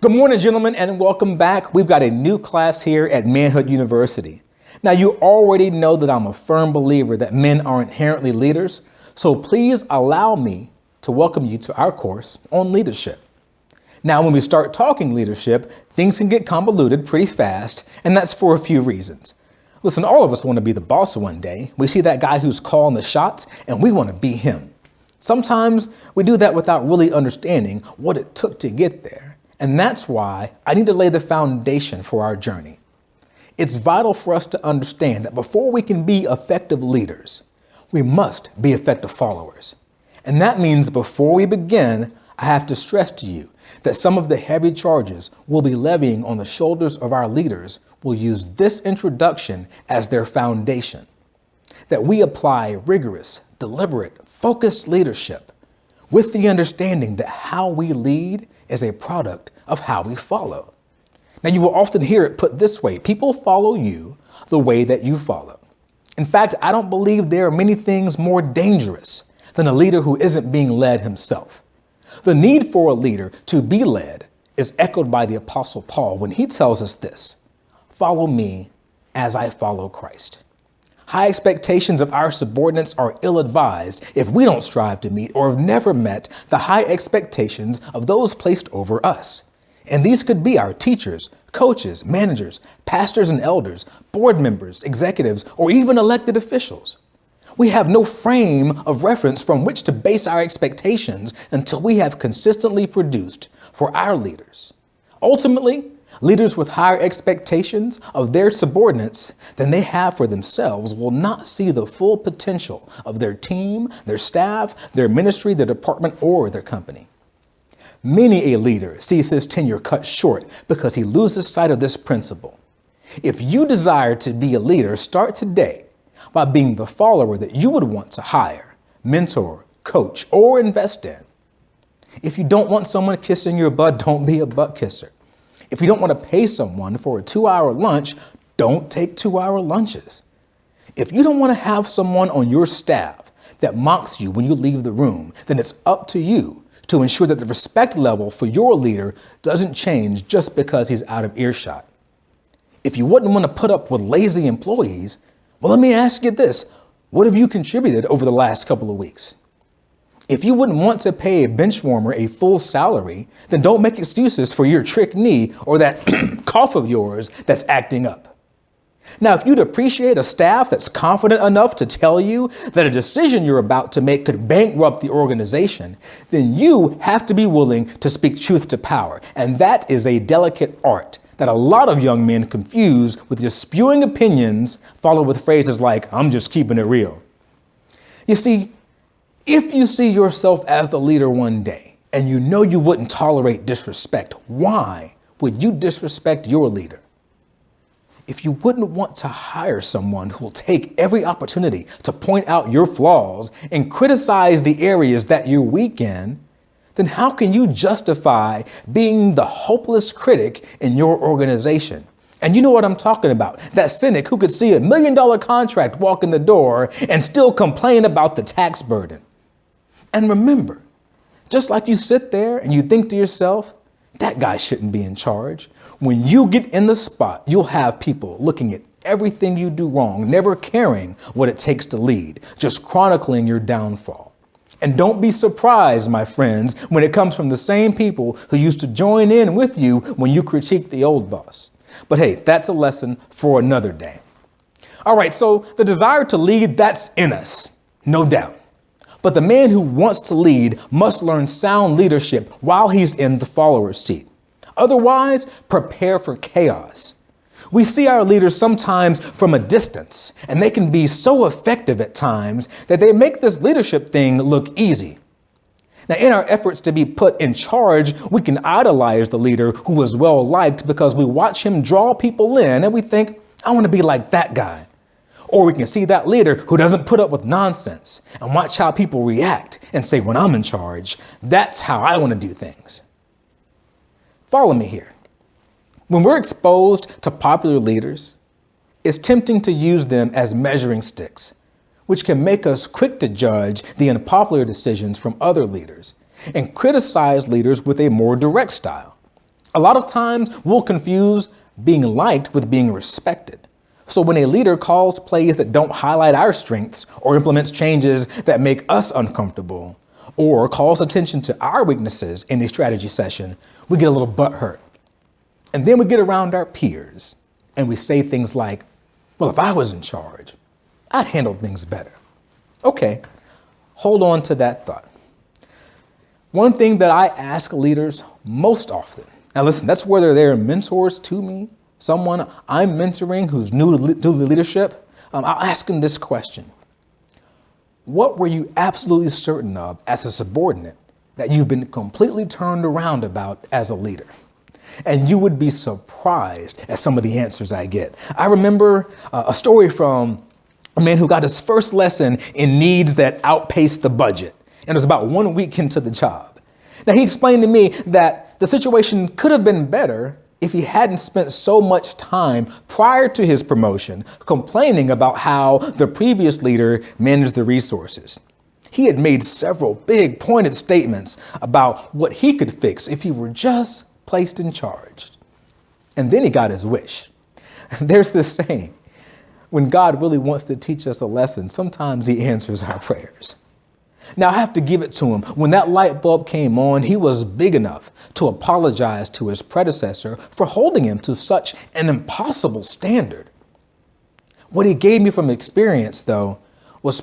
Good morning, gentlemen, and welcome back. We've got a new class here at Manhood University. Now, you already know that I'm a firm believer that men are inherently leaders, so please allow me to welcome you to our course on leadership. Now, when we start talking leadership, things can get convoluted pretty fast, and that's for a few reasons. Listen, all of us want to be the boss one day. We see that guy who's calling the shots, and we want to be him. Sometimes we do that without really understanding what it took to get there. And that's why I need to lay the foundation for our journey. It's vital for us to understand that before we can be effective leaders, we must be effective followers. And that means before we begin, I have to stress to you that some of the heavy charges we'll be levying on the shoulders of our leaders will use this introduction as their foundation. That we apply rigorous, deliberate, focused leadership with the understanding that how we lead is a product of how we follow. Now, you will often hear it put this way: people follow you the way that you follow. In fact, I don't believe there are many things more dangerous than a leader who isn't being led himself. The need for a leader to be led is echoed by the Apostle Paul when he tells us this: follow me as I follow Christ. High expectations of our subordinates are ill-advised if we don't strive to meet or have never met the high expectations of those placed over us. And these could be our teachers, coaches, managers, pastors and elders, board members, executives, or even elected officials. We have no frame of reference from which to base our expectations until we have consistently produced for our leaders. Ultimately, leaders with higher expectations of their subordinates than they have for themselves will not see the full potential of their team, their staff, their ministry, their department, or their company. Many a leader sees his tenure cut short because he loses sight of this principle. If you desire to be a leader, start today by being the follower that you would want to hire, mentor, coach, or invest in. If you don't want someone kissing your butt, don't be a butt kisser. If you don't want to pay someone for a 2-hour lunch, don't take 2-hour lunches. If you don't want to have someone on your staff that mocks you when you leave the room, then it's up to you to ensure that the respect level for your leader doesn't change just because he's out of earshot. If you wouldn't want to put up with lazy employees, well, let me ask you this: what have you contributed over the last couple of weeks? If you wouldn't want to pay a bench warmer a full salary, then don't make excuses for your trick knee or that cough of yours that's acting up. Now, if you'd appreciate a staff that's confident enough to tell you that a decision you're about to make could bankrupt the organization, then you have to be willing to speak truth to power. And that is a delicate art that a lot of young men confuse with just spewing opinions followed with phrases like, "I'm just keeping it real." You see, if you see yourself as the leader one day and you know you wouldn't tolerate disrespect, why would you disrespect your leader? If you wouldn't want to hire someone who will take every opportunity to point out your flaws and criticize the areas that you're weak in, then how can you justify being the hopeless critic in your organization? And you know what I'm talking about. That cynic who could see $1 million contract walk in the door and still complain about the tax burden. And remember, just like you sit there and you think to yourself, that guy shouldn't be in charge, when you get in the spot, you'll have people looking at everything you do wrong, never caring what it takes to lead, just chronicling your downfall. And don't be surprised, my friends, when it comes from the same people who used to join in with you when you critiqued the old boss. But hey, that's a lesson for another day. All right, so the desire to lead, that's in us, no doubt. But the man who wants to lead must learn sound leadership while he's in the follower's seat. Otherwise, prepare for chaos. We see our leaders sometimes from a distance, and they can be so effective at times that they make this leadership thing look easy. Now, in our efforts to be put in charge, we can idolize the leader who is well liked because we watch him draw people in and we think, I want to be like that guy. Or we can see that leader who doesn't put up with nonsense and watch how people react and say, when I'm in charge, that's how I want to do things. Follow me here. When we're exposed to popular leaders, it's tempting to use them as measuring sticks, which can make us quick to judge the unpopular decisions from other leaders and criticize leaders with a more direct style. A lot of times we'll confuse being liked with being respected. So when a leader calls plays that don't highlight our strengths or implements changes that make us uncomfortable or calls attention to our weaknesses in a strategy session, we get a little butthurt. And then we get around our peers and we say things like, well, if I was in charge, I'd handle things better. Okay, hold on to that thought. One thing that I ask leaders most often, now listen, that's whether they're mentors to me, someone I'm mentoring who's new to leadership, I'll ask them this question. What were you absolutely certain of as a subordinate that you've been completely turned around about as a leader? And you would be surprised at some of the answers I get. I remember a story from a man who got his first lesson in needs that outpaced the budget. And it was about 1 week into the job. Now, he explained to me that the situation could have been better if he hadn't spent so much time prior to his promotion complaining about how the previous leader managed the resources. He had made several big pointed statements about what he could fix if he were just placed in charge. And then he got his wish. There's this saying, when God really wants to teach us a lesson, sometimes he answers our prayers. Now, I have to give it to him. When that light bulb came on, he was big enough to apologize to his predecessor for holding him to such an impossible standard. What he gave me from experience, though, was,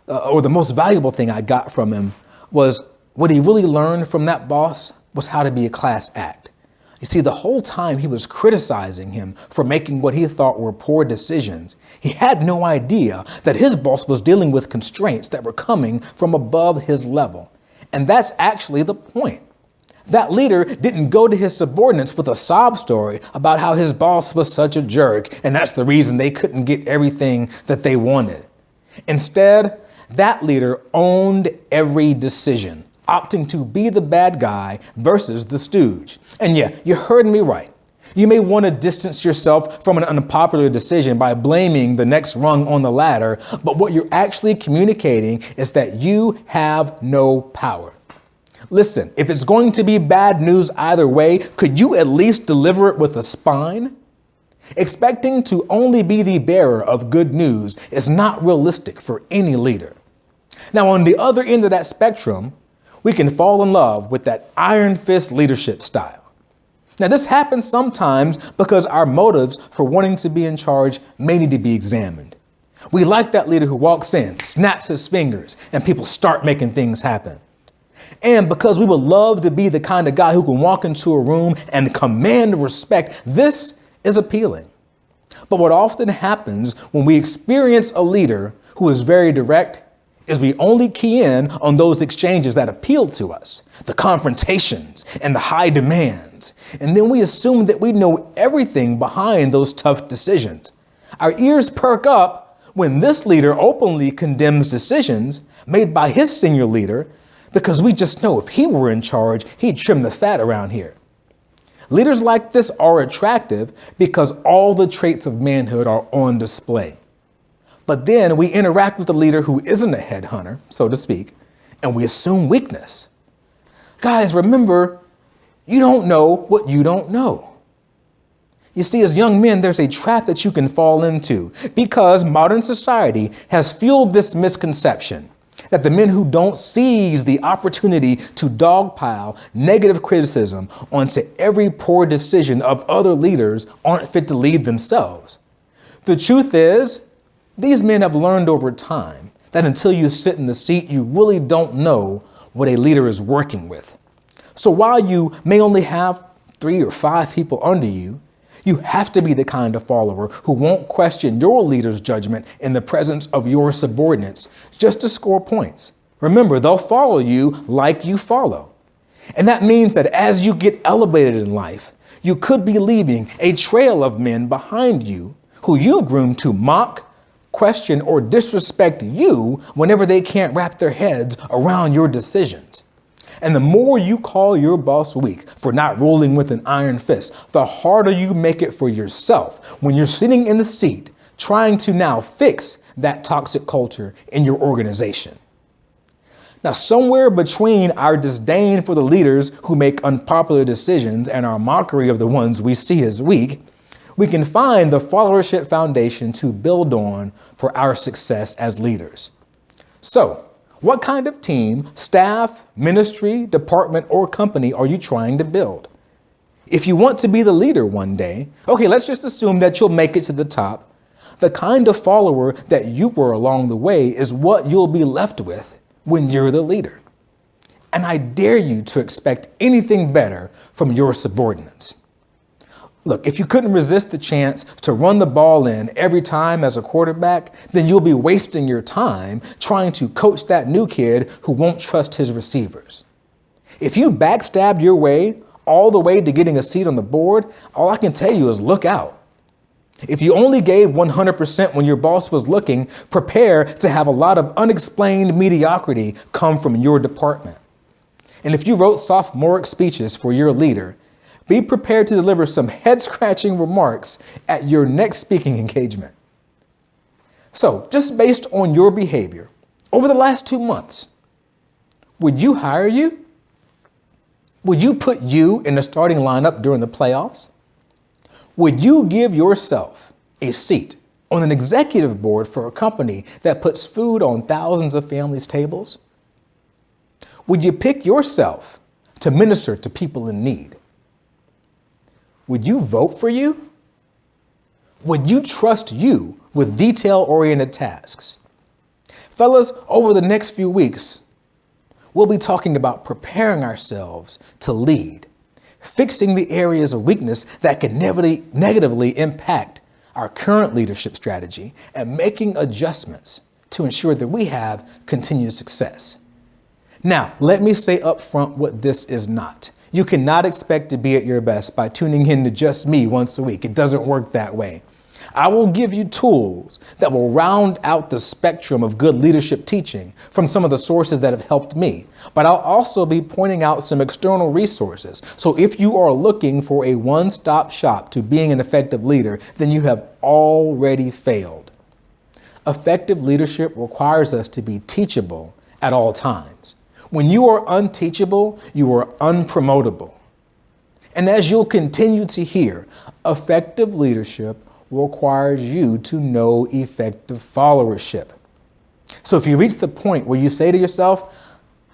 or the most valuable thing I got from him was what he really learned from that boss was how to be a class act. You see, the whole time he was criticizing him for making what he thought were poor decisions, he had no idea that his boss was dealing with constraints that were coming from above his level. And that's actually the point. That leader didn't go to his subordinates with a sob story about how his boss was such a jerk, and that's the reason they couldn't get everything that they wanted. Instead, that leader owned every decision, opting to be the bad guy versus the stooge. And yeah, you heard me right. You may want to distance yourself from an unpopular decision by blaming the next rung on the ladder, but what you're actually communicating is that you have no power. Listen, if it's going to be bad news either way, could you at least deliver it with a spine? Expecting to only be the bearer of good news is not realistic for any leader. Now, on the other end of that spectrum, we can fall in love with that iron fist leadership style. Now, this happens sometimes because our motives for wanting to be in charge may need to be examined. We like that leader who walks in, snaps his fingers, and people start making things happen. And because we would love to be the kind of guy who can walk into a room and command respect, this is appealing. But what often happens when we experience a leader who is very direct is we only key in on those exchanges that appeal to us, the confrontations and the high demands. And then we assume that we know everything behind those tough decisions. Our ears perk up when this leader openly condemns decisions made by his senior leader because we just know if he were in charge, he'd trim the fat around here. Leaders like this are attractive because all the traits of manhood are on display. But then we interact with a leader who isn't a headhunter, so to speak, and we assume weakness. Guys, remember, you don't know what you don't know. You see, as young men, there's a trap that you can fall into because modern society has fueled this misconception that the men who don't seize the opportunity to dogpile negative criticism onto every poor decision of other leaders aren't fit to lead themselves. The truth is, these men have learned over time that until you sit in the seat, you really don't know what a leader is working with. So while you may only have 3 or 5 people under you, you have to be the kind of follower who won't question your leader's judgment in the presence of your subordinates just to score points. Remember, they'll follow you like you follow. And that means that as you get elevated in life, you could be leaving a trail of men behind you who you groom to mock, question, or disrespect you whenever they can't wrap their heads around your decisions. And the more you call your boss weak for not ruling with an iron fist, the harder you make it for yourself when you're sitting in the seat trying to now fix that toxic culture in your organization. Now, somewhere between our disdain for the leaders who make unpopular decisions and our mockery of the ones we see as weak, we can find the Followership Foundation to build on for our success as leaders. So, what kind of team, staff, ministry, department, or company are you trying to build? If you want to be the leader one day, okay, let's just assume that you'll make it to the top. The kind of follower that you were along the way is what you'll be left with when you're the leader. And I dare you to expect anything better from your subordinates. Look, if you couldn't resist the chance to run the ball in every time as a quarterback, then you'll be wasting your time trying to coach that new kid who won't trust his receivers. If you backstabbed your way all the way to getting a seat on the board, all I can tell you is look out. If you only gave 100% when your boss was looking, prepare to have a lot of unexplained mediocrity come from your department. And if you wrote sophomoric speeches for your leader, be prepared to deliver some head-scratching remarks at your next speaking engagement. So, just based on your behavior over the last 2 months, would you hire you? Would you put you in the starting lineup during the playoffs? Would you give yourself a seat on an executive board for a company that puts food on thousands of families' tables? Would you pick yourself to minister to people in need? Would you vote for you? Would you trust you with detail-oriented tasks? Fellas, over the next few weeks, we'll be talking about preparing ourselves to lead, fixing the areas of weakness that can negatively impact our current leadership strategy, and making adjustments to ensure that we have continued success. Now, let me say up front what this is not. You cannot expect to be at your best by tuning in to just me once a week. It doesn't work that way. I will give you tools that will round out the spectrum of good leadership teaching from some of the sources that have helped me, but I'll also be pointing out some external resources. So if you are looking for a one-stop shop to being an effective leader, then you have already failed. Effective leadership requires us to be teachable at all times. When you are unteachable, you are unpromotable. And as you'll continue to hear, effective leadership requires you to know effective followership. So if you reach the point where you say to yourself,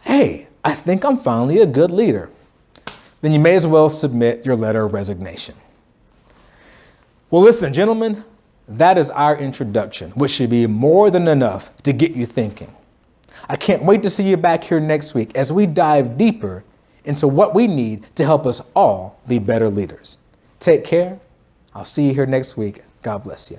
hey, I think I'm finally a good leader, then you may as well submit your letter of resignation. Well, listen, gentlemen, that is our introduction, which should be more than enough to get you thinking. I can't wait to see you back here next week as we dive deeper into what we need to help us all be better leaders. Take care. I'll see you here next week. God bless you.